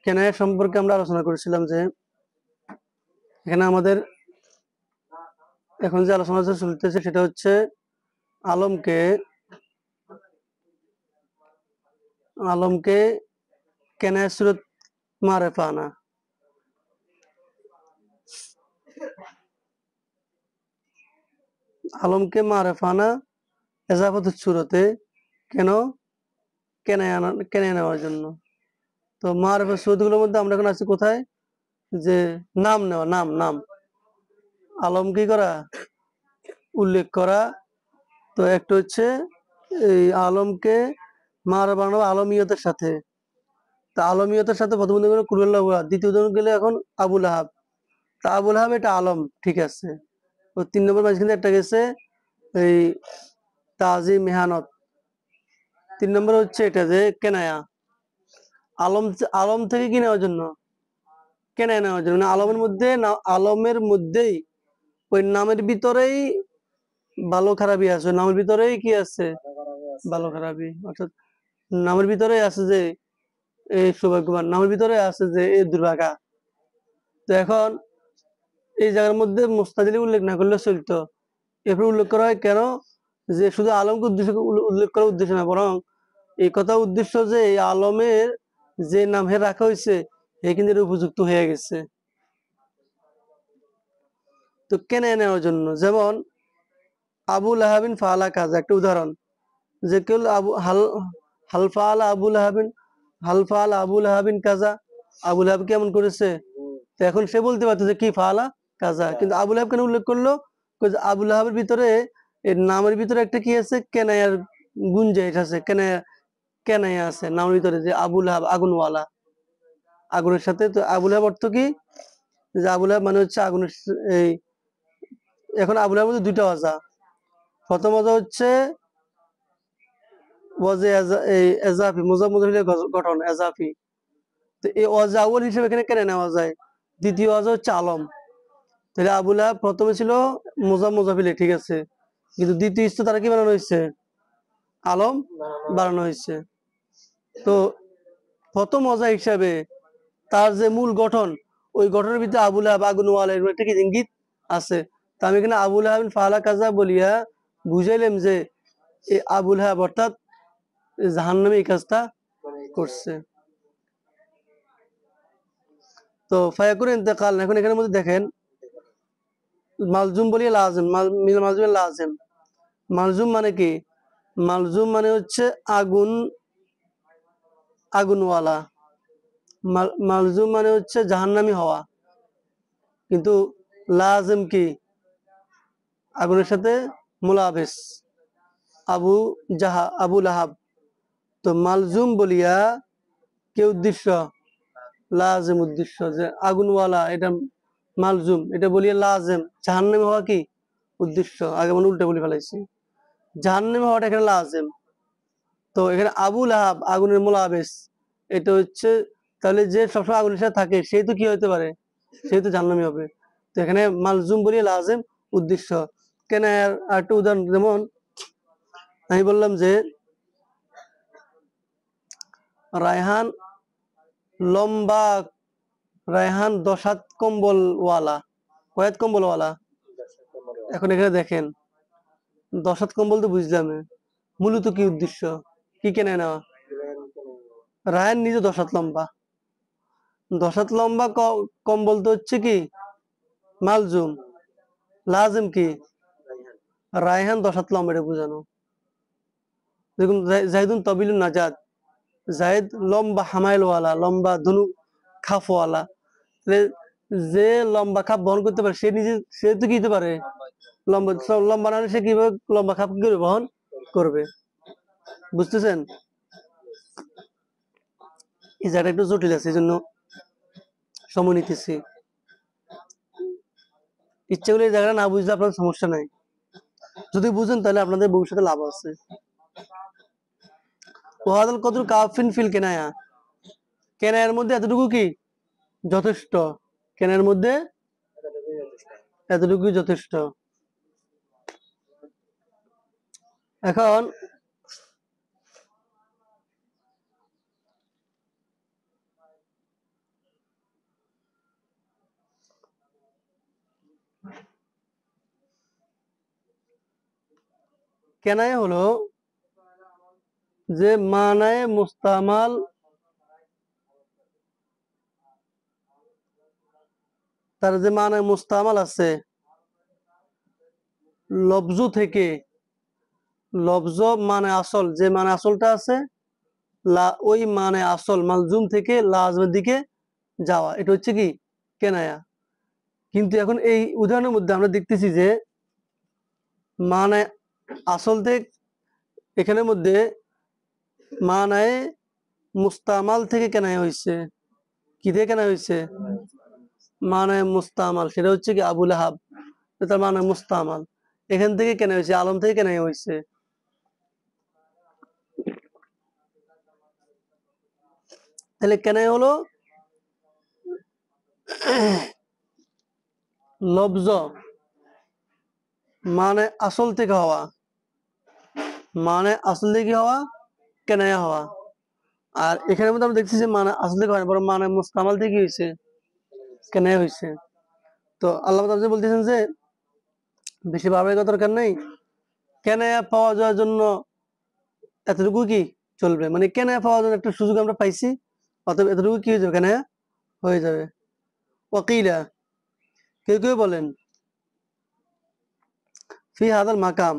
কেনায়া সম্পর্কে আমরা আলোচনা করেছিলাম যে এখানে আমাদের এখন যে আলোচনা চলতেছে সেটা হচ্ছে আলমকে কেনায়া সুরত মারেফা আনা। আলমকে মারেফা আনা এজাফাতুস সুরতে কেন কেনায়া নেওয়ার জন্য। তো মারেফা সুরতগুলোর মধ্যে আমরা এখন আছি কোথায়, যে নাম নেওয়া, নাম আলম কি করা, উল্লেখ করা। তো একটা হচ্ছে এই আলমকে মারেফা বানানো আলমিয়তের সাথে। তা আলমিয়তের সাথে প্রথম উদাহরণ গেলে কুল্লাহ, দ্বিতীয় উদাহরণ গেলে এখন আবুল আহাব। তা আবুল আহাব এটা আলম, ঠিক আছে। ও 3 নম্বর মাঝখানে একটা গেছে এই তাজি মেহানত। 3 নম্বর হচ্ছে এটা যে কেনায়া, আলম থেকে কি নেওয়ার জন্য, কেনায়া নেওয়ার জন্য। আলমের মধ্যে আলমের মধ্যেই ওই নামের ভিতরেই ভালো খারাপই আছে, নামের ভিতরেই কি আছে, ভালো খারাপই। অর্থাৎ নামের ভিতরে আছে যে এই সৌভাগ্যবান, নামের ভিতরে আছে যে এই দুর্ভাগা। তো এখন এই জায়গার মধ্যে মুস্তাজিলি উল্লেখ না করলে চলতো, এরপর উল্লেখ করা হয় কেন, যে শুধু আলমকে উল্লেখ করার উদ্দেশ্য না, বরং এই কথা উদ্দেশ্য যে এই আলমের যে নাম হে রাখা হয়েছে এ কিন্তু উপযুক্ত হয়ে গেছে। তো কেন নেওয়ার জন্য, যেমন আবুল আহাবিন ফালা কাজা একটা উদাহরণ, যে কেউ হালফালা আবুল আহাবিন কাজা, আবুল আহাব কেমন করেছে। তো এখন সে বলতে পারতো যে কি ফালা কাজা, কিন্তু আবুল আহাব কেন উল্লেখ করলো, আবুল আহাবের ভিতরে এর নামের ভিতরে একটা কি আছে, কেনায়ার গুঞ্জাইশ আছে, কেনায়া আছে নামের ভিতরে, যে আবুল আহাব আগুনওয়ালা, আগুনের সাথে। তো আবুল আহাব অর্থ কি, যে আবুল আহাব মানে হচ্ছে আগুনের এই। এখন আবুল আহাবের মধ্যে দুইটা ওয়াজা, প্রথম ওয়াজা হচ্ছে এজাফি, গঠন এজাফি। তো এই ওয়াজা আউয়াল হিসেবে এখানে কেন নেওয়া যায়। দ্বিতীয় ওয়াজা হচ্ছে আলম। তাহলে আবুল আহাব প্রথমে ছিল মুজাফিলে, ঠিক আছে, কিন্তু দ্বিতীয় স্তর তারা কি বানানো হয়েছে, আলম বানানো হয়েছে। তো প্রথম ওয়াজা হিসাবে তার যে মূল গঠন, ওই গঠনের ভিতরে আবুল আহাব আগুনওয়ালা এর একটা কি ইঙ্গিত আছে। তা আমি এখানে আবুল আহাব ফালা কাজা বলিয়া বুঝাইলাম যে এই আবুল আহাব অর্থাৎ জাহান্নামে এই কাজটা করছে। তো ফায়াকুর ইন্তেকাল, এখন এখানের মধ্যে দেখেন মালজুম বলিয়া লাজেম, মালজুম লাজেম। মালজুম মানে কি, মালজুম মানে হচ্ছে আগুনওয়ালা, মালজুম মানে হচ্ছে জাহান্নামী হওয়া, কিন্তু লাজেম কি, আগুনের সাথে মুলাবেস, আবুল আহাব। তো মালজুম বলিয়া কে উদ্দেশ্য, লাজেম উদ্দেশ্য, যে আগুনওয়ালা এটা মালজুম, এটা বলিয়া লাজেম জাহান্নামী হওয়া কি উদ্দেশ্য। আগে মানে উল্টা বলে ফেলাইছি, জাহান্নামী হওয়াটা এখানে লাজেম। তো এখানে আবুল আহাব আগুনের মুলাবেস, এটা হচ্ছে তাহলে যে সবসময় আগুনের সাথে থাকে সেই তো কি হতে পারে, সেই তো জাহান্নামী হবে। তো এখানে মালজুম বলিয়া লাজেম উদ্দেশ্য। কেন আর একটা উদাহরণ, যেমন আমি বললাম যে রায়হান লম্বা, রায়হান 10 হাত কম্বলওয়ালা, কয়েক কম্বলওয়ালা। এখন এখানে দেখেন 10 হাত কম্বল তো বুঝলাম, মূলত কি উদ্দেশ্য, কি কেনে নেওয়া, রায়হান নিজে 10 হাত লম্বা, 10 হাত লম্বা কম্বল তো হচ্ছে কি মালজুম, লাজেম কি রায়হান 10 হাত লম্বা, এটা বোঝানো। দেখুন জাহিদুন তবিলুন নাজাদ, জাহিদ লম্বা হামাইলওয়ালা, লম্বা ধনুক খাফওয়ালা। যে লম্বা খাপ বহন করতে পারে সে নিজে, সে তো কি পারে, লম্বা না হলে সে কিভাবে লম্বা খাপ কি বহন করবে, বুঝতেছেন। এই জায়গাটা একটু জটিল আছে, এই জন্য সময় নিতেছি। ইচ্ছা করলে এই জায়গাটা না বুঝলে আপনার সমস্যা নাই, যদি বুঝেন তাহলে আপনাদের ভবিষ্যতে লাভ আছে। ওয়াদাল কদর কাফিন ফিল কেনায়া, কেনায়ের মধ্যে এতটুকু কি যথেষ্ট, কেনার মধ্যে এতটুকু যথেষ্ট। এখন কেনায় হলো যে মানায় মুস্তামাল, তার যে মানায় মুস্তামাল আছে লফজু থেকে, লফজ মানে আসল, যে মানে আসলটা আছে ওই মানে আসল মালজুম থেকে লাজমের দিকে যাওয়া, এটা হচ্ছে কি কেনায়া। কিন্তু এখন এই উদাহরণের মধ্যে আমরা দেখতেছি যে মানে আসল থেকে, এখানের মধ্যে মানায় মুস্তামাল থেকে কেনায়া হয়েছে। কি থেকে কেনা হয়েছে? মানে মুস্তামাল, সেটা হচ্ছে কি আবুল আহাব, তার মানে মুস্তামাল এখান থেকে কেনা হয়েছে, আলম থেকে কেনা হয়েছে। তাহলে কেন হলো লফজ মানে আসল থেকে হওয়া, মানে আসল থেকে হওয়া কেনায়া হওয়া। আর এখানের মধ্যে আমরা দেখছি যে মানে আসল থেকে হয় বরং মানে মুস্তামাল থেকে হয়েছে, কেনায়া হয়েছে। তো আল্লাহ তাআলা বলতেছেন যে বেশি ভাবার দরকার নেই, কেনায়া পাওয়া যাওয়ার জন্য এতটুকু কি চলবে, মানে কেনায়া পাওয়ার জন্য একটা সুযোগ আমরা পাইছি, অতএব এতটুকু কি হয়ে যাবে, কেনায়া হয়ে যাবে। ওয়াকিলা, কেউ কেউ বলেন ফি হাদাল মাকাম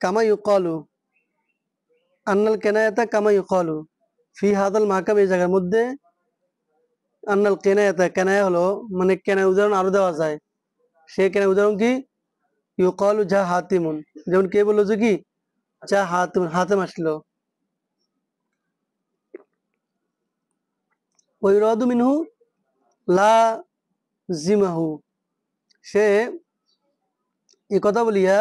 কামা ইউকালু আন্নাল কেনায়াতা কামা ইউকালু ফি হাদাল মাকাম, এই জায়গার মধ্যে আন্নাল কেনায়াতা, কেনায়া হলো মানে কেনা উদাহরণ আরো দেওয়া যায়। সে কেনা উদাহরণ কি ইউকালু যা হাতিমুন, যেমন কে বললো যে কি যা হাতিম, হাতেম আসলো। ওয়াইরাদু মিনহু লা জিমাহু, সে এই কথা বলিয়া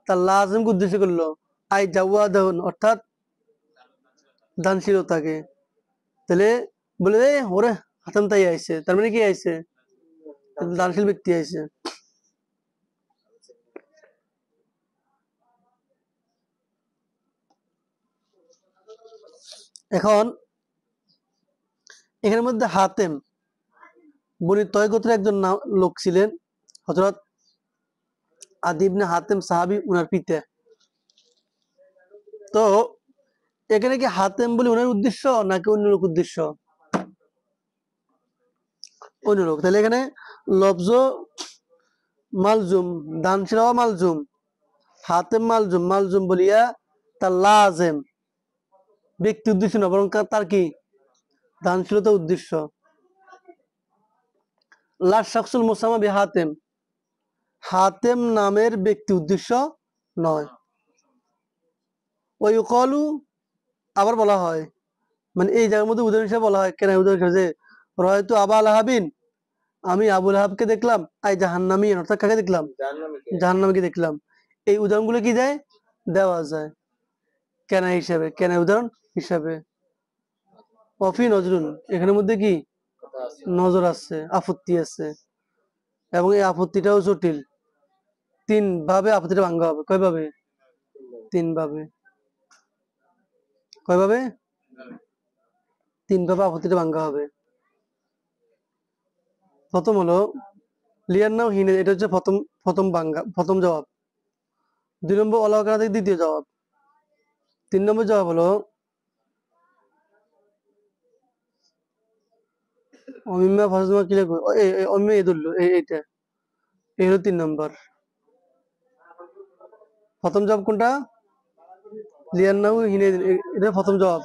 তার লাজিমকে উদ্দেশ্য করলো, আই জাওয়াদাহুন, অর্থাৎ দানশীলতাকে। তাহলে বলে ওরে হাতাম তাই আইছে, তার মানে কি আইছে, দানশীল ব্যক্তি আইছে। এখন এখানের মধ্যে হাতেম বনি তয় গোত্রের একজন লোক ছিলেন, হযরত আদি ইবনে হাতেম সাহাবী, উনার পিতা। তো এখানে কি হাতেম বলে উনার উদ্দেশ্য নাকি অন্য লোক উদ্দেশ্য? অন্য লোক। তাহলে এখানে লফজ মালজুম, দানশীল হওয়া মালজুম, হাতেম মালজুম, মালজুম বলিয়া তার লাজেম ব্যক্তি উদ্দেশ্য না, বরং তার কি দানশীলতা উদ্দেশ্য। লা শাখসুল মুসাম্মা বি হাতেম, হাতেম নামের ব্যক্তি উদ্দেশ্য নয়। ওই ইউকালু, আবার বলা হয়, মানে এই জায়গার মধ্যে উদাহরণ হিসেবে বলা হয়, কেন উদাহরণ হিসেবে যে রয়তু আবা লাহাবিন, আমি আবুল আহাবকে দেখলাম, আই জাহান্নামী, অর্থাৎ কাকে দেখলাম, জাহান্নামীকে দেখলাম। এই উদাহরণগুলো কি যায়, দেওয়া যায় কেনা হিসাবে, কেনা উদাহরণ হিসাবে। অফি নজরুন, এখানের মধ্যে কি নজর আছে, আপত্তি আছে, এবং এই আপত্তিটাও জটিল। তিন ভাবে আপত্তিটা ভাঙ্গা হবে। কয় ভাবে? তিন ভাবে। কয় ভাবে? তিন ভাবে আপত্তিটা ভাঙ্গা হবে। প্রথম হলো লিয়ান্নাও হিনে, এটা হচ্ছে প্রথম প্রথম ভাঙ্গা, প্রথম জবাব। 2 নম্বর অলাকানা থেকে দ্বিতীয় জবাব। 3 নম্বর জবাব হলো অমিম্মা ফাজমা কি লিখবো, অমিম্মা ইদুল্ল, এইটা, এই হলো 3 নম্বর। প্রথম জবাব কোনটা? লিয়ান্নাহু হিনে, এটা প্রথম জবাব।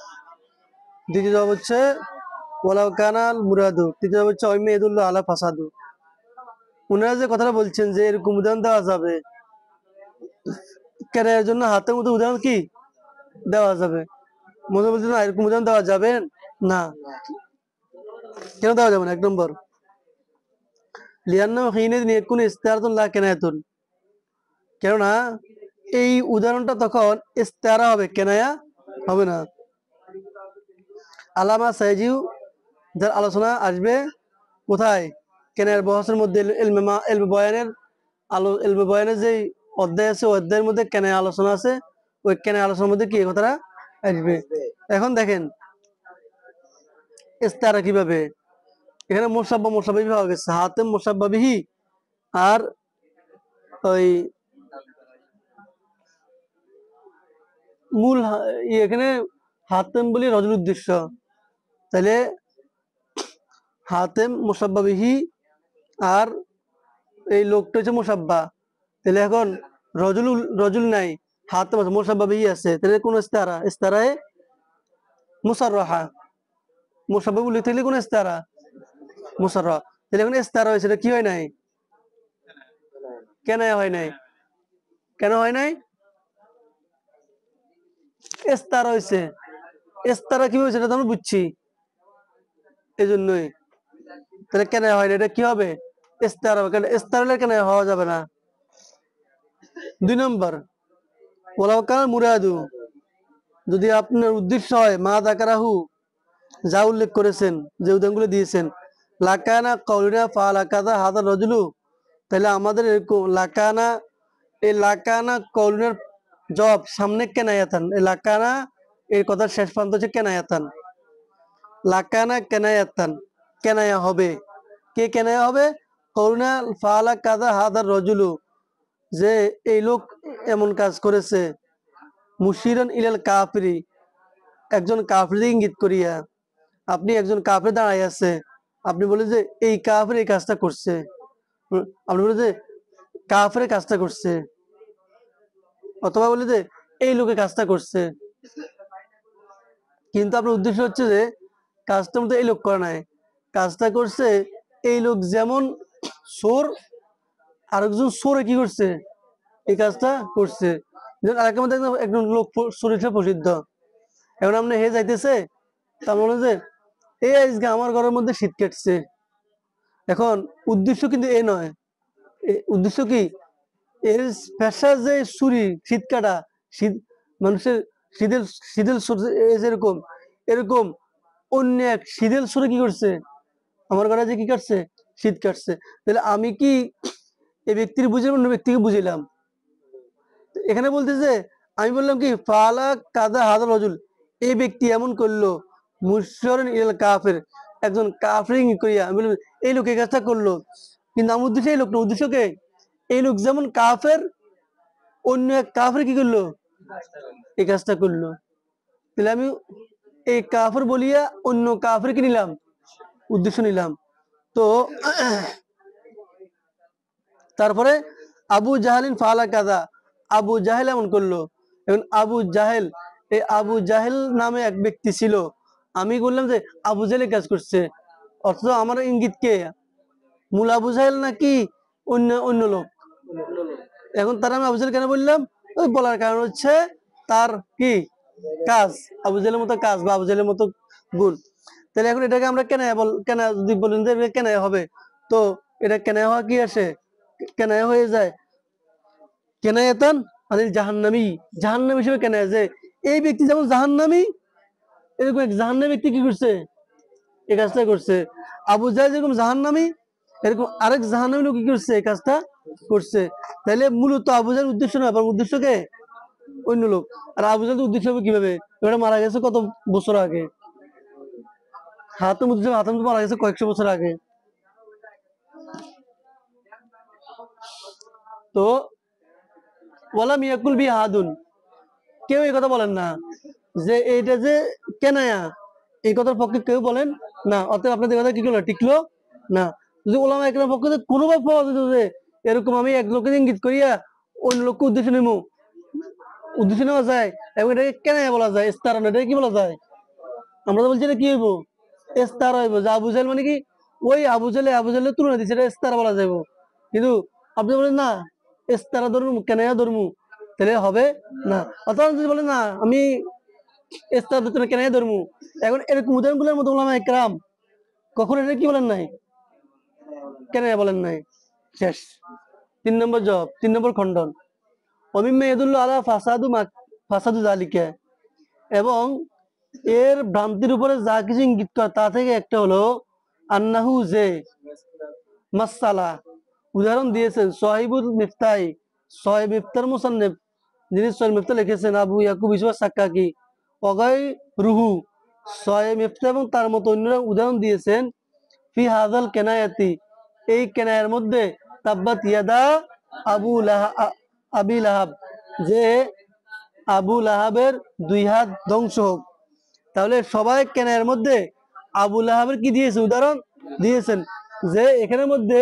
দ্বিতীয় জবাব হচ্ছে ওয়ালাউ কানাল মুরাদু, তৃতীয় জবাব হচ্ছে অমিম্মা ইদুল্ল আলা ফাসাদু। উনারা যে কথাটা বলছেন যে এরকম উদাহরণ দেওয়া যাবে, কেন এর জন্য হাতের মতো উদাহরণ কি দেওয়া যাবে, মনে বলছে না এরকম উদাহরণ দেওয়া যাবে না। কেন দেওয়া যাবে না? 1 নম্বর লিয়ান্নাহু হিনাইযিন ইয়াকুনু ইস্তিআরাতুন লা কিনায়াতুন, কেননা এই উদাহরণটা তখন ইস্তিআরা হবে, কেনায়া হবে না। আলামা সাইজিউ, যার আলোচনা আসবে কোথায়, কেনার বহসের মধ্যে, ইলমে বয়ানের ইলমে বয়ানের যে অধ্যায় আছে, ওই অধ্যায়ের মধ্যে কেনায় আলোচনা আছে, ওই কেনায় আলোচনার মধ্যে কি কথাটা আসবে। এখন দেখেন ইস্তিআরা কিভাবে, এখানে মুসাব্বা মুসাব্বিহি পাওয়া গেছে, হাতেম মুসাব্বাবিহি, আর ওই মূল এখানে হাতেম বলি রজুল উদ্দেশ্য, তাহলে হাতেম মুসাব্বা বিহি আর এই লোকটা হচ্ছে মুসাব্বা। তাহলে এখন রজুল রজুল নাই, হাতেম আছে, মুসাব্বা বিহি আছে, তাহলে কোন ইস্তারা? ইস্তারায় মুসাররাহা, মুসাব্বা বলি তাহলে কোন ইস্তারা? মুসাররাহ। তাহলে এখন ইস্তারা হয়েছে, এটা কি হয় নাই? কেন হয় নাই? কেন হয় নাই? ইস্তারা হয়েছে। ইস্তারা কি হয়েছে এটা তো আমরা বুঝছি, এই জন্যই। তাহলে কেন হয় না? এটা কি হবে? ইস্তারা হবে। কারণ ইস্তারা হলে কেন হওয়া যাবে না। 2 নম্বর, ওয়ালাকান মুরাদু, যদি আপনার উদ্দেশ্য হয় মা দাকারাহু, যা উল্লেখ করেছেন, যে উদাহরণগুলো দিয়েছেন, লাকানা কাউলিনা ফাআলা কাযা হাযা রাজুলু, তাহলে আমাদের এরকম লাকানা, এই লাকানা কাউলিনার জবাব সামনে কেনায়াতান, এই লাকানা এর কথার শেষ প্রান্ত হচ্ছে কেনায়াতান, লাকানা কেনায়াতান, কেনায়া হবে। কে কেনায়া হবে? কাউলিনা ফাআলা কাযা হাযা রাজুলু, যে এই লোক এমন কাজ করেছে, মুশিরান ইলাল কাফিরি, একজন কাফির ইঙ্গিত করিয়া। আপনি একজন কাফির দাঁড়াই আছে, আপনি বলে যে এই কাফির এই কাজটা করছে, আপনি বলে যে কাফির কাজটা করছে, অথবা বলে যে এই লোকে কাজটা করছে, কিন্তু আপনার উদ্দেশ্য হচ্ছে যে কাজটা মতো এই লোক করে নাই, কাজটা করছে এই লোক, যেমন চোর আরেকজন চোরে কি করছে, এই কাজটা করছে। যেমন আরেকের মধ্যে একজন লোক চোর হিসেবে প্রসিদ্ধ, এখন আপনি হে যাইতেছে, তার মানে যে এই আজকে আমার ঘরের মধ্যে শীত কাটছে, এখন উদ্দেশ্য কিন্তু এ নয়, উদ্দেশ্য কি? এর পেশা যে চুরি, শীত কাটা, শীত মানুষের শীতের শীতেল যেরকম, এরকম অন্য এক শীতেল সুরে কি করছে, আমার ঘরে যে কি কাটছে, শীত কাটছে। তাহলে আমি কি এই ব্যক্তির বুঝলাম, অন্য ব্যক্তিকে বুঝিলাম? এখানে বলতে যে আমি বললাম কি ফালা কাদা হাজার রজুল, এই ব্যক্তি এমন করলো, মুশরিন ইলাল কাফির, একজন কাফির করিয়া, আমি বললাম এই লোক এই কাজটা করলো, কিন্তু আমার উদ্দেশ্য এই লোকটা, উদ্দেশ্যকে এই লোক যেমন কাফের, অন্য এক কাফের কি করলো, এই কাজটা করলো। তাহলে আমি এই কাফের বলিয়া অন্য কাফের কি নিলাম, উদ্দেশ্য নিলাম। তো তারপরে আবু জাহেলিন ফালা কাদা, আবু জাহেল এমন করলো। এখন আবু জাহেল, এই আবু জাহেল নামে এক ব্যক্তি ছিল, আমি বললাম যে আবু জাহেল কাজ করছে, অথচ আমার ইঙ্গিত কে, মূল আবু জাহেল নাকি অন্য অন্য লোক? এখন তার আমি আবু জাহেল কেন বললাম? ওই বলার কারণ হচ্ছে তার কি কাজ, আবু জাহেলের মতো কাজ বা আবু জাহেলের মতো গুণ। তাহলে এখন এটাকে আমরা কেন কেন যদি বলেন যে কেন হবে, তো এটা কেন হওয়া কি আসে, কেন হয়ে যায় কেনায়াতান আনিল জাহান্নামী, জাহান্নামী হিসেবে কেন, যে এই ব্যক্তি যেমন জাহান্নামী, এরকম এক জাহান্নামী ব্যক্তি কি করছে, এই কাজটা করছে। আবু জাহেল যেরকম জাহান্নামী, এরকম আরেক জাহান্নামী লোক কি করছে, এই কাজটা করছে। তাহলে মূলত আবু জাহেল উদ্দেশ্য নয়, আপনার উদ্দেশ্য কে, অন্য লোক। আর আবু জাহেল উদ্দেশ্য হবে কিভাবে, ওটা মারা গেছে কত বছর আগে, হাতেম উদ্দেশ্য, হাতেম তো মারা গেছে কয়েকশো বছর আগে। তো ওয়ালাম ইয়াকুল বি হাদুন, কেউ এই কথা বলেন না যে এইটা যে কেনায়া, এই কথার পক্ষে কেউ বলেন না, অতএব আপনাদের কথা কি করলো, টিকলো না। যদি ওলামা একরামের পক্ষে কোনোভাবে পাওয়া যেত যে এরকম আমি এক লোকের ইঙ্গিত করিয়া অন্য লোককে উদ্দেশ্য নেব, উদ্দেশ্য নেওয়া যায়, এবং এটাকে কেনায়া বলা যায়, ইস্তারা না, এটাকে কি বলা যায়? আমরা তো বলছি এটা কি হইব, ইস্তারা হইব। যে আবু জাহেল মানে কি, ওই আবু জাহেলের তুলনা দিচ্ছে, এটা ইস্তারা বলা যাইব। কিন্তু আপনি বলেন না ইস্তারা ধর্ম, কেনায়া ধর্ম, তাহলে হবে না। অথবা যদি বলেন না আমি ইস্তারা ধর্ম, কেনায়া ধর্ম, এখন এরকম উদাহরণগুলোর মতো ওলামা একরাম কখনো এটা কি বলেন নাই, কেনায়া বলেন নাই। শেষ 3 নম্বর জবাব, 3 নম্বর খণ্ডন। অমিম্মা ইয়াদুল্লু আলা ফাসাদু যালিকা, এবং এর ভ্রান্তির উপরে যা কিছু ইঙ্গিত করে তা থেকে একটা হলো আন্নাহু, যে মাসালা, উদাহরণ দিয়েছেন সাহিবুল মিফতাহ, সাহিব মিফতার মুসান্নিফ, যিনি সহিহ মিফতাহ লিখেছেন, আবু ইয়াকুব ইসমাঈল সাক্কাকি, ওয়াগাই রুহু, সাহিব মিফতাহ এবং তার মতো অন্যরা উদাহরণ দিয়েছেন ফি হাযাল কেনায়াতি, এই কেনায়ের মধ্যে, তাব্বাত ইয়াদা আবি লাহাব, যে আবু লাহাবের 2 হাত ধ্বংস হোক। তাহলে সবাই কেন এর মধ্যে আবু লাহাবের কি দিয়েছে উদাহরণ দিয়েছেন, যে এখানের মধ্যে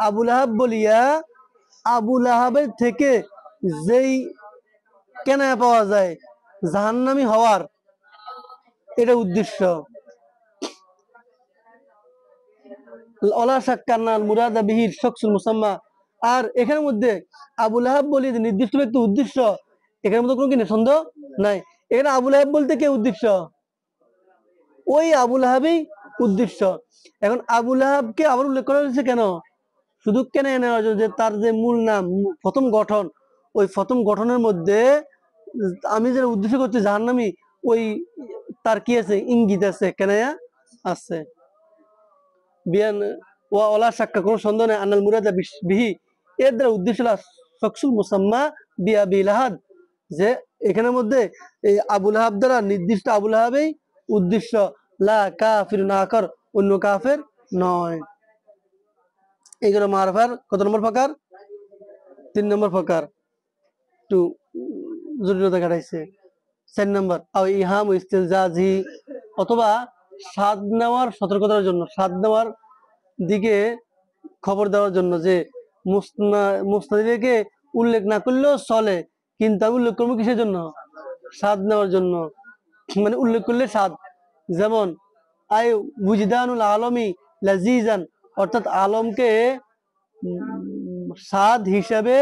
আবু লাহাব বলিয়া আবু লাহাবের থেকে যেই কেনা পাওয়া যায় জাহান্নামী হওয়ার, এটা উদ্দেশ্য। আর এখানের মধ্যে আবু লাহাব বলি যে নির্দিষ্ট ব্যক্তি উদ্দেশ্য, এখানের মধ্যে কোনো কি সন্দেহ নাই। এখানে আবু লাহাব বলতে কে উদ্দেশ্য? ওই আবু লাহাবই উদ্দেশ্য। এখন আবু লাহাবকে আবার উল্লেখ করা হয়েছে কেন? শুধু কেন নেওয়ার জন্য যে তার যে মূল নাম, প্রথম গঠন, ওই প্রথম গঠনের মধ্যে আমি যেটা উদ্দেশ্য করছি জাহান্নামী, ওই তার কি আছে, ইঙ্গিত আছে, কেনায়া আছে। বিয়ান ওয়া ওলা শাক্কা, কোনো সন্দেহ নেই, আনাল মুরাদা বিহি, এর দ্বারা উদ্দেশ্য হলো শখসুল মুসাম্মা বিয়া বিলাহাদ, যে এখানের মধ্যে এই আবু লাহাব দ্বারা নির্দিষ্ট আবু লাহাবেই উদ্দেশ্য, লা কাফির না কর, অন্য কাফের নয়। এইগুলো মারফার কত নম্বর প্রকার? 3 নম্বর প্রকার। একটু জটিলতা কাটাইছে। 4 নম্বর আও ইহাম ইস্তিলজাজি, অথবা স্বাদ নেওয়ার সতর্কতার জন্য, স্বাদ নেওয়ার দিকে খবর দেওয়ার জন্য, যে মুস্তাদিকে উল্লেখ না করলেও চলে, কিন্তু আমি উল্লেখ করবো কিসের জন্য? স্বাদ নেওয়ার জন্য, মানে উল্লেখ করলে স্বাদ। যেমন আই বুজদানুল আলমি লাজিজান, অর্থাৎ আলমকে স্বাদ হিসাবে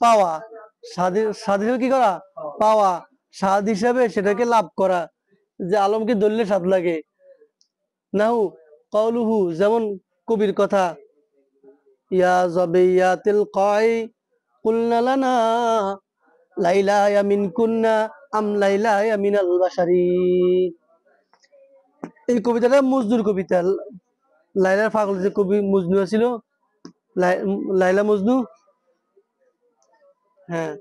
পাওয়া, স্বাদ হিসাবে কি করা? পাওয়া, স্বাদ হিসাবে সেটাকে লাভ করা, যে আলমকে ধরলে স্বাদ লাগে। নাহু কওলুহু, যেমন কবির কথা, ইয়া যাবিয়াতিল কাই কুলনা লানা লাইলা ইয়ামিন কুন্না আম লাইলা ইয়ামিনাল বাশারি। এই কবিতাটা মজনুর কবিতা। লাইলার পাগল যে কবি মজনু ছিল, লাইলা মজনু, হ্যাঁ,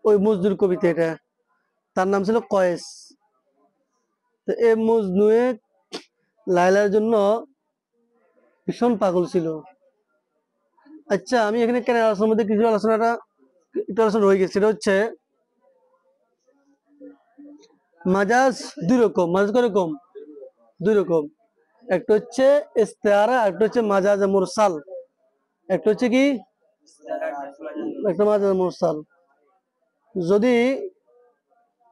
ওই মজনুর কবিতা এটা। তার নাম ছিল কয়েস। তো এই মজনুয়ে লাইলার জন্য ভীষণ পাগল ছিল। আচ্ছা, আমি এখানে কেন আলোচনার মধ্যে কিছু আলোচনাটা একটু আলোচনা রয়ে গেছে, সেটা হচ্ছে মাজাজ 2 রকম। মাজাজ কয় রকম? 2 রকম। একটা হচ্ছে ইস্তেআরা, একটা হচ্ছে মাজাজ মুরসাল। একটা হচ্ছে কি, একটা মাজাজ মুরসাল। যদি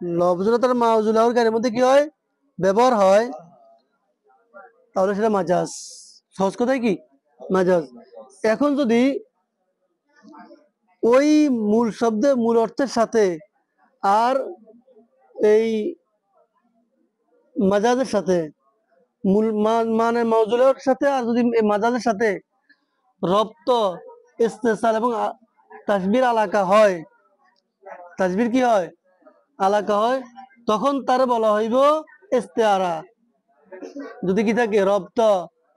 লফজুলতার মাউজুলাহর গায়ের মধ্যে কি হয়, ব্যবহার হয়, তাহলে সেটা মাজাজ। সহজ কথায় কি মাজাজ। এখন যদি ওই মূল শব্দে মূল অর্থের সাথে আর এই মাজাজের সাথে, মূল মানে মাউজুলের সাথে আর যদি মাজাজের সাথে রপ্ত, ইস্তেসাল এবং তাসবির আলাকা হয়, তাসবির কি হয়, আলাকা হয়, তখন তার বলা হইব ইস্তেআরা। যদি কি থাকে, রপ্ত,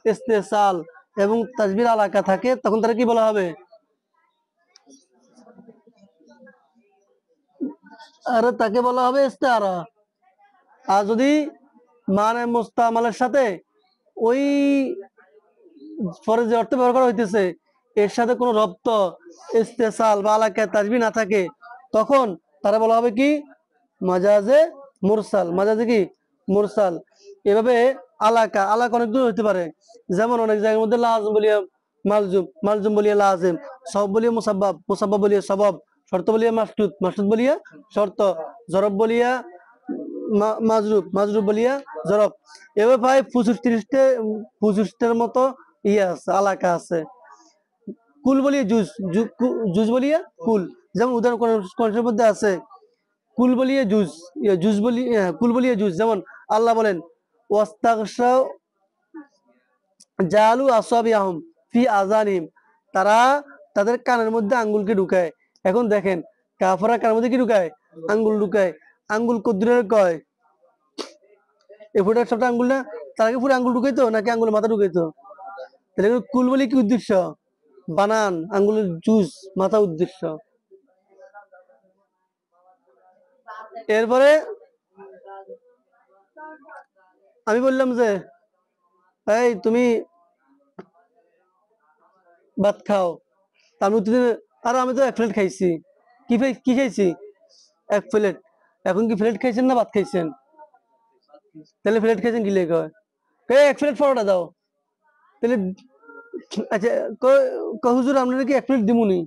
ইস্তেসাল এবং তাসবির আলাকা থাকে, তখন তারা কি বলা হবে? আরে তাকে বলা হবে ইস্তেআরা। আর যদি মানে মুস্তামালের সাথে ওই পরে যে অর্থ ব্যবহার করা হইতেছে এর সাথে কোনো রপ্ত, ইস্তেসাল বা আলাকায় তাসবিহ না থাকে, তখন তারা বলা হবে কি, মাজাজে মুরসাল। মাজাজে কি, মুরসাল। এভাবে আলাকা অনেক দূর হইতে পারে। যেমন অনেক জায়গার মধ্যে লাজম বলিয়া মালজুম, মালজুম বলিয়া লাজিম, সব বলিয়া মুসাব্বাব, মুসাব্বাব বলিয়া সবাব, শর্ত বলিয়া মাসদুদ, মাসদুদ বলিয়া শর্ত, জরব বলিয়া মাজরুব, মাজরুব বলিয়া জরব। এভাবে প্রায় 25-30টার মতো ইয়ে আছে, আলাকা আছে। কুল বলিয়া জুজ, জুজ বলিয়া কুল। যেমন উদাহরণ কোরআনের মধ্যে আছে কুল বলিয়া জুজ, জুজ বলিয়া কুল বলিয়া জুজ। যেমন আল্লাহ বলেন ওয়াস্তাগশাউ জালু আসাবিয়াহুম ফি আযানিহিম, তারা তাদের কানের মধ্যে আঙ্গুলকে ঢুকায়। এখন দেখেন, কাফেররা কানের মধ্যে কি ঢুকায়? আঙ্গুল ঢুকায়। আঙ্গুল কদ্দুরের কয়? এ ফুটার সবটা আঙ্গুল না? তারা কি পুরো আঙ্গুল ঢুকাইতো নাকি আঙ্গুলের মাথা ঢুকাইতো? তাহলে কুল বলি কি উদ্দেশ্য? বানান, আঙ্গুলের জুজ, মাথা উদ্দেশ্য। এরপরে আমি বললাম যে এই তুমি ভাত খাও, আমি আর আমি তো 1 প্লেট খাইছি। কি খাইছি? এক প্লেট। এখন কি প্লেট খাইছেন না ভাত খাইছেন? তাহলে প্লেট খাইছেন কি লেগে হয়? এক প্লেট পরোটা দাও। তাহলে আচ্ছা, হুজুর আপনারা কি এক প্লেট দিমুনি?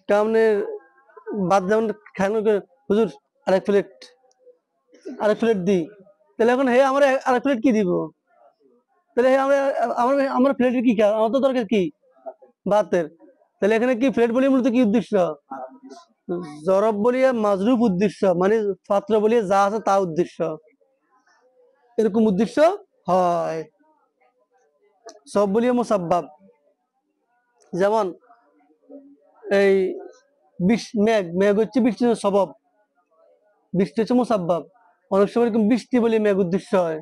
আপনি ভাত যেমন খান, হুজুর আরেক প্লেট দিই। তাহলে এখন হে আমার আরেক প্লেট কি দিব? তাহলে আমার প্লেটের কি খাওয়া? আমার তো দরকার কি ভাতের। তাহলে এখানে কি প্লেট বলি মূলত কি উদ্দেশ্য? জরব বলিয়া মাজরুফ উদ্দেশ্য, মানে পাত্র বলিয়া যা আছে তা উদ্দেশ্য, এরকম উদ্দেশ্য হয়। সব বলিয়া মুসাব্বাব। যেমন এই মেঘ হচ্ছে বৃষ্টির সবব, বৃষ্টি হচ্ছে মুসাব্বাব। অনেক সময় এরকম বৃষ্টি বলে মেঘ উদ্দেশ্য হয়,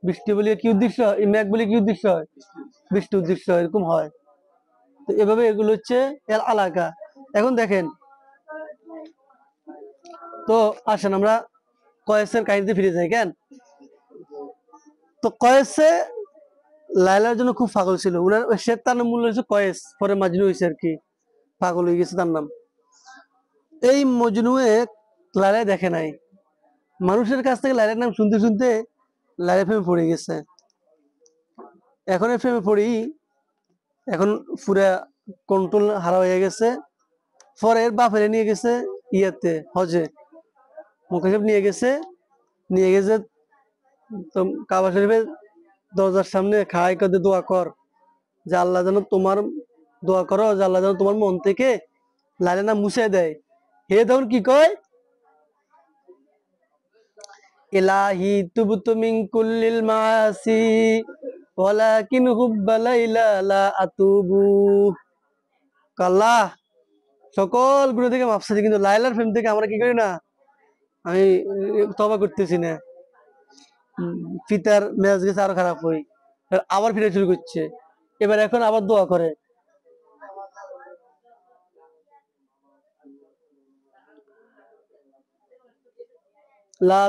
বৃষ্টি বলিয়ে কি উদ্দেশ্য হয়, মেঘ বলে কি উদ্দেশ্য হয়, বৃষ্টি উদ্দেশ্য হয়, এরকম হয়। তো এভাবে এগুলো হচ্ছে এর আলাকা। এখন দেখেন তো, আসেন আমরা কয়েসের কাহিনীতে ফিরে যাই কেন। তো কয়েসে লাইলার জন্য খুব পাগল ছিল। উনার তার নাম মূল্য হচ্ছে কয়েস, পরে মাজনু হয়েছে আর কি, পাগল হয়ে গেছে তার নাম। এই মজনুয়ে লাইলা দেখে নাই, মানুষের কাছ থেকে লাইলার নাম শুনতে শুনতে লাইলা প্রেমে পড়ে গেছে। এখন প্রেমে পড়ি, এখন পুরা কন্ট্রোল হারা হয়ে গেছে। পরে এর বাপেরে নিয়ে গেছে ইয়াতে হজে, মুখাশিব নিয়ে গেছে তো কাবা শরীফের দরজার সামনে খাই কাঁদে দোয়া কর যে আল্লাহ যেন তোমার, দোয়া করো যে আল্লাহ যেন তোমার মন থেকে লাইলা নাম মুছে দেয়। হে তখন কি কয়, ইলাহি তুবতু মিন কুল্লিল মাসি ওয়ালাকিন হুব্বা লাইলা লা আতুবু। আল্লাহ সকল গুনাহ থেকে মাফ চাইছি, কিন্তু লাইলার প্রেম থেকে আমরা কি করি না, আমি তওবা করতেছি না। পিতার মেজাজ গেছে আরো খারাপ হই, আবার ফিরে শুরু করছে। এবার এখন আবার দোয়া করে, লা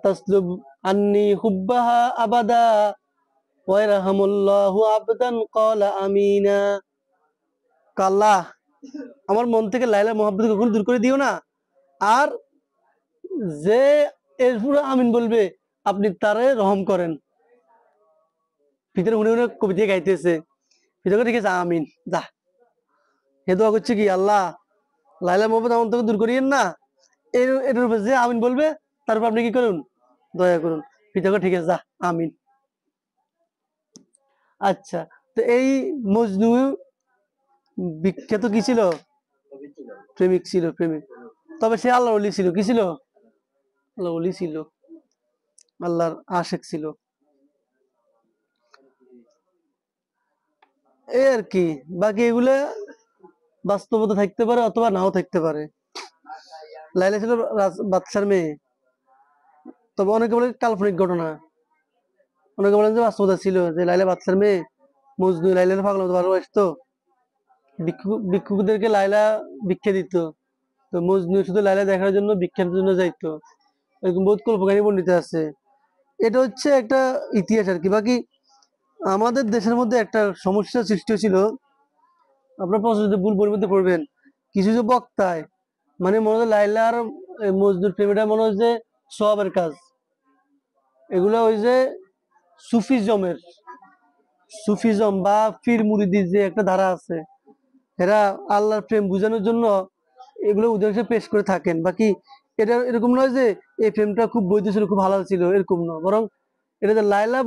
তাসলুব আন্নি হুব্বাহা আবাদা ওয়ারহামুল্লাহু আবদান ক্বালা আমিনা। আল্লাহ আমার মন থেকে লাইলার মোহাব্বত কখনো দূর করে দিও না, আর যে এর পুরো আমিন বলবে আপনি তারে রহম করেন। ভিতরে উনি কবিতা গাইতেছে, ভিতরে ঠিক আছে আমিন যা। হে দোয়া করছে কি, আল্লাহ লাইলার মোহাব্বত আমার থেকে দূর করিয়েন না, এর উপর যে আমিন বলবে তার উপর আপনি কি করুন, দয়া করুন। ভিতরে ঠিক আছে যা আমিন। আচ্ছা, তো এই মজনু বিখ্যাত কি ছিল, প্রেমিক ছিল, প্রেমিক। তবে সে আল্লাহর ওলি ছিল, কি ছিল, আল্লাহর ওলি ছিল, আল্লাহর আশেক ছিল, এই আর কি। বাকি এগুলা বাস্তবতা থাকতে পারে অথবা নাও থাকতে পারে। লাইলা ছিল বাদশার মেয়ে, তবে অনেকে বলে কাল্পনিক ঘটনা, অনেকে বলেন যে বাস্তবতা ছিল, যে লাইলা বাদশার মেয়ে, মজনু লাইলার পাগল মতো ভালোবাসতো, ভিক্ষুকদেরকে লাইলা ভিক্ষা দিত, তো মজনু শুধু লাইলা দেখার জন্য ভিক্ষার জন্য যাইতো। এরকম বহুত কল্পকাহিনী বর্ণিত আছে। এটা হচ্ছে একটা ইতিহাস আর কি। বাকি আমাদের দেশের মধ্যে একটা সমস্যার সৃষ্টি হয়েছিল, আপনার প্রশ্ন ভুল পরিবর্তে পড়বেন, কিছু কিছু বক্তায় মানে মনে হয় লাইলা আর মজনুর প্রেমটা মনে হয় যে সবের কাজ, এগুলো ওই যে সুফিজম বা ফির মুরিদির যে একটা ধারা আছে, এরা আল্লাহর প্রেম বোঝানোর জন্য এগুলো উদাহরণ পেশ করে থাকেন। বাকি এটা এরকম নয় যে এই প্রেমটা খুব বৈধ ছিল, খুব হালাল ছিল, এরকম নয়। বরং এটা যে লাইলা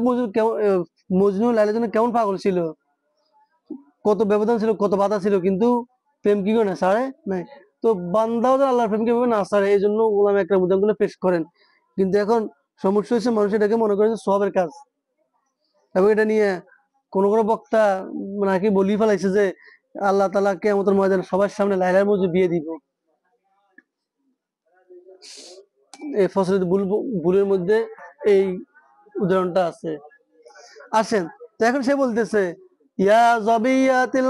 মজনু লাইলার জন্য কেমন পাগল ছিল, কত ব্যবধান ছিল, কত বাধা ছিল, কিন্তু প্রেম কি করে না ছাড়ে নাই। তো বান্দাও যেন আল্লাহর প্রেমকে না ছাড়ে, এই জন্য ওলামা একরাম উদাহরণগুলো পেশ করেন। কিন্তু এখন সমস্যা হচ্ছে মানুষ এটাকে মনে করে সবের কাজ, এবং এটা নিয়ে কোন কোন বক্তা নাকি বলি ফেলাইছে যে আল্লাহ তাআলা কিয়ামতের ময়দানে সবার সামনে লাইলার মজনু বিয়ে দিব। এই ফসলের ভুলের মধ্যে এই উদাহরণটা আছে। আসেন, তো এখন সে বলতেছে ইয়া যাবিয়াতিল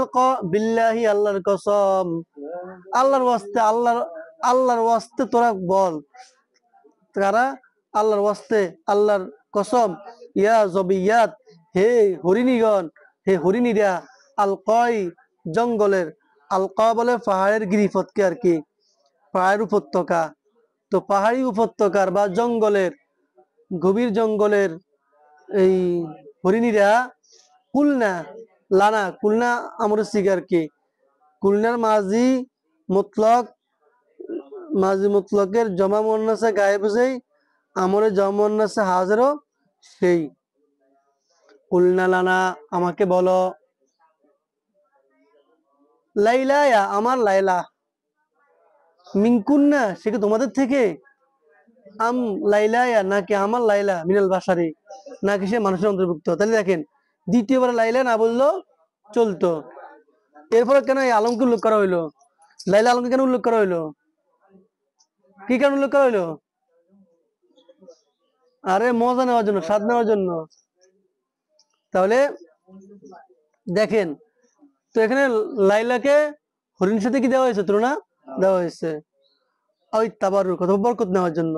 বিল্লাহি, আল্লাহর কসম, আল্লাহর ওয়াস্তে, আল্লাহর ওয়াস্তে তোরা বল, তারা আল্লাহর ওয়াস্তে, আল্লাহর কসম, ইয়া যাবিয়াত, হে হরিণীগণ, হে হরিণীরা, আল কয় জঙ্গলের, আলকা বলে পাহাড়ের গিরিপথকে আর কি, পাহাড়ের উপত্যকা। তো পাহাড়ি উপত্যকার বা জঙ্গলের, গভীর জঙ্গলের এই হরিণীরা কুলনা লানা, কুলনা আমর সিগার কি, কুলনার মতলক মাজি মতলকের জমা মুন্নাসে গায়ে বুঝেই আমরে জমা মুন্নাসে হাজারও সেই। কুলনা লানা আমাকে বলো, লাইলা আমার লাইলা, মিনকুন্না সে কি তোমাদের থেকে, আম লাইলা নাকি আমার লাইলা মিনাল বাসারি, নাকি সে মানুষের অন্তর্ভুক্ত। তাহলে দেখেন দ্বিতীয়বার লাইলা না বললো চলতো, এরপরে কেন এই আলমকে উল্লেখ করা হইলো, লাইলা আলমকে কেন উল্লেখ করা হইলো, কি কারণ উল্লেখ করা হইলো? আরে মজা নেওয়ার জন্য, স্বাদ নেওয়ার জন্য। তাহলে দেখেন, তো এখানে লাইলাকে হরিণের সাথে কি দেওয়া হয়েছে, তুলনা দেওয়া হয়েছে ওই তাবারুক অথবা বরকত নেওয়ার জন্য।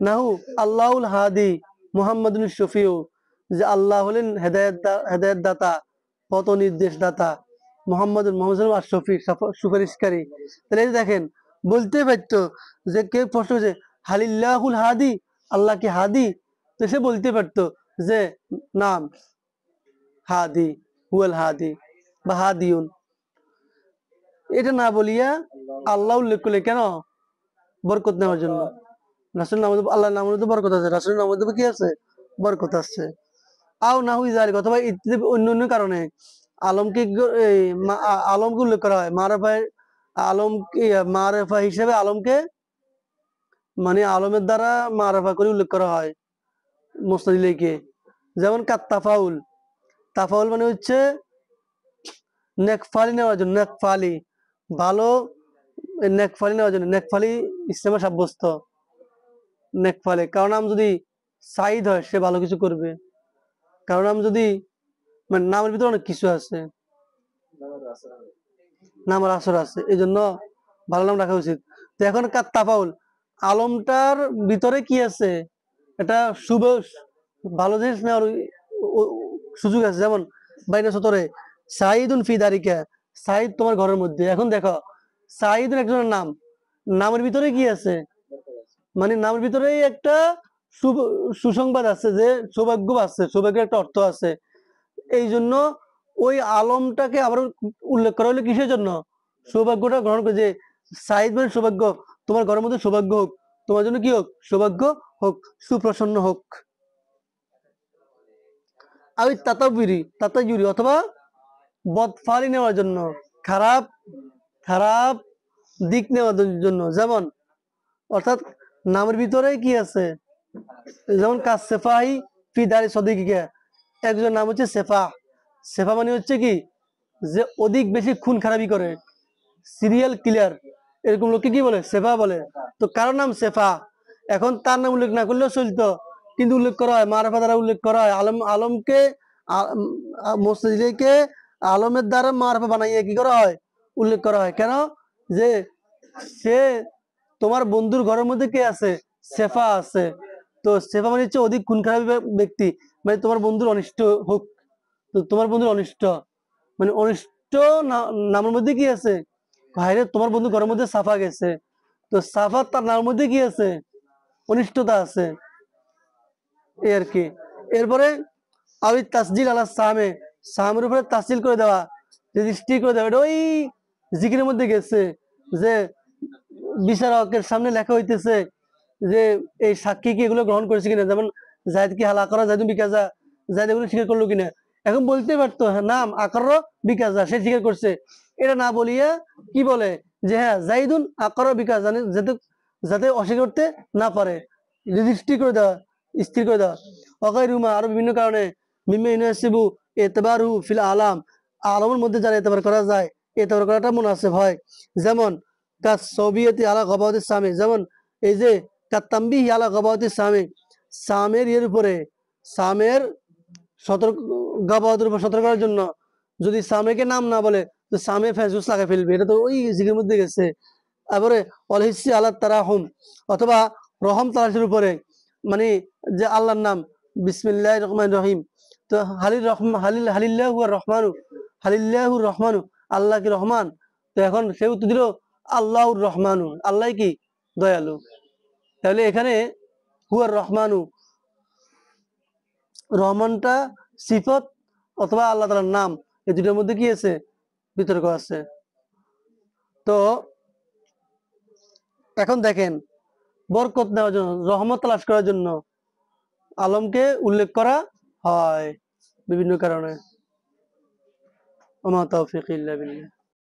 নাহু আল্লাহুল হাদি মুহাম্মাদুন শফিউ, যে আল্লাহ হলেন হেদায়েত দাতা, পথ নির্দেশ দাতা, মোহাম্মদ আর শফি সুপারিশকারী। তাহলে এই দেখেন বলতে পারতো যে কেউ প্রশ্ন হচ্ছে হালিল্লাহুল হাদি, আল্লাহ কি হাদি, তো সে বলতে পারতো যে নাম হাদি, হুয়াল হাদি বা হাদিউন। এটা না বলিয়া আল্লাহ উল্লেখ করলে কেন? বরকত নেওয়ার জন্য। রাসূল নাম, আল্লাহর নামের মধ্যে বরকত আছে, রাসূলের নামের মধ্যে কি আছে? বরকত আছে। আও না হুই জালিক, অথবা অন্য অন্য কারণে আলমকে আলমকে উল্লেখ করা হয় মারেফায়, আলমকে মারেফা হিসেবে আলমকে মানে আলমের দ্বারা মারেফা করে উল্লেখ করা হয় মুস্তাদিলকে। যেমন তাফাউল, তাফাউল মানে হচ্ছে নেকফালি নেওয়ার জন্য, নেকফালি ভালো, নেকফালি নেওয়ার জন্য, নেকফালি ইসলামে সাব্যস্ত। নেকফালি কারণ নাম যদি সাইদ হয় সে ভালো কিছু করবে, কারণ নাম যদি মানে নামের ভিতরে অনেক কিছু আছে, নামের আসর আছে, এই জন্য ভালো নাম রাখা উচিত। তো এখন তাফাউল আলমটার ভিতরে কি আছে, এটা শুভ ভালো জিনিস নেওয়ার সুযোগ আছে। যেমন বাইনা সতরে সাইদুন ফি দারিকা, সাইদ তোমার ঘরের মধ্যে। এখন দেখো সাইদুন একজনের নাম, নামের ভিতরে কি আছে, মানে নামের ভিতরে একটা সুসংবাদ আছে, যে সৌভাগ্য আছে, সৌভাগ্যের একটা অর্থ আছে। এই জন্য ওই আলমটাকে আবার উল্লেখ করা হলো কিসের জন্য? সৌভাগ্যটা গ্রহণ করে, যে সাইদ মানে সৌভাগ্য, তোমার ঘরের মধ্যে সৌভাগ্য হোক, তোমার জন্য কি হোক? সৌভাগ্য হোক, সুপ্রসন্ন হোক। আমি তাতাজুরি অথবা বদফালি নেওয়ার জন্য, খারাপ খারাপ দিক নেওয়ার জন্য। যেমন অর্থাৎ নামের ভিতরে কি আছে, যেমন কাজ সেফাহি ফি দারি সদিকা, একজন নাম হচ্ছে সেফা। সেফা মানে হচ্ছে কি, যে অধিক বেশি খুন খারাপি করে, সিরিয়াল কিলার, এরকম লোককে কি বলে? সেফা বলে। তো কারো নাম সেফা, এখন তার নাম উল্লেখ না করলেও চলতো, কিন্তু উল্লেখ করা হয় মারফা দ্বারা, উল্লেখ করা হয় আলমকে মুস্তাজিলকে আলমের দ্বারা মারফা বানাইয়ে কি করা হয়? উল্লেখ করা হয়। কেন? যে সে তোমার বন্ধুর ঘরের মধ্যে কে আছে? সেফা আছে। তো সেফা মানে হচ্ছে অধিক খুন খারাপি ব্যক্তি, মানে তোমার বন্ধুর অনিষ্ট হোক। তো তোমার বন্ধুর অনিষ্ট মানে অনিষ্ট নামের মধ্যে কি আছে? ভাইরে তোমার বন্ধু ঘরের মধ্যে সাফা গেছে, তো সাফা তার নামের মধ্যে কি আছে? অনিষ্টতা আছে, এই আর কি। এরপরে আবি তাসজিল আলা সামে, সামের উপরে তাসজিল করে দেওয়া, রেজিস্ট্রি করে দেওয়া, এটা ওই জিকিরের মধ্যে গেছে, যে বিচারকের সামনে লেখা হইতেছে যে এই সাক্ষী কি এগুলো গ্রহণ করেছে কিনা, যেমন জায়দ কি হাল আকরা জায়দুন বিকাজা, জায়দ এগুলো স্বীকার করলো কিনা। এখন বলতে পারতো হ্যাঁ নাম আকর বিকাজা, সে স্বীকার করছে। এটা না বলিয়া কি বলে, যে হ্যাঁ জাইদুন আকর বিকাশ, যাতে যাতে অস্বীকার করতে না পারে, রেজিস্ট্রি করে দেওয়া, স্থির করে দেওয়া। অকাই রুমা, আরো বিভিন্ন কারণে মিমে ইউনাসিবু এতবারু ফিল আলাম, আলমের মধ্যে যারা এতবার করা যায়, এতবার করাটা মুনাসিব হয়। যেমন কাজ সোভিয়েতি আলা গবাউতি সামে, যেমন এই যে কাত্তাম্বি আলা গবাউতি সামে, সামের এর উপরে, সামের সতর্ক, গবাউতের উপর সতর্ক করার জন্য যদি সামেকে নাম না বলে তো সামে ফেজুস লাগাই ফেলবে, এটা তো ওই জিগের মধ্যে গেছে। তারপরে অলহিসি আল্লাহ তারাহুম, অথবা রহম তালাশের উপরে, মানে যে আল্লাহর নাম বিসমিল্লাহির রহমানির রহিম, তো হালিল্লাহু রহমানু, হালিল্লাহুর রহমানু, আল্লাহ কি রহমান? তো এখন সে উত্তর দিল আল্লাহুর রহমানু, আল্লাহ কি দয়ালু। তাহলে এখানে হুয়ার রহমানু, রহমানটা সিফত অথবা আল্লাহ তাআলার নাম, এই দুটোর মধ্যে কি আছে? বিতর্ক আছে। তো এখন দেখেন, বরকত নেওয়ার জন্য, রহমত তালাশ করার জন্য আলমকে উল্লেখ করা হয় বিভিন্ন কারণে। ওমা তাওফিক ইল্লা বিল্লাহ।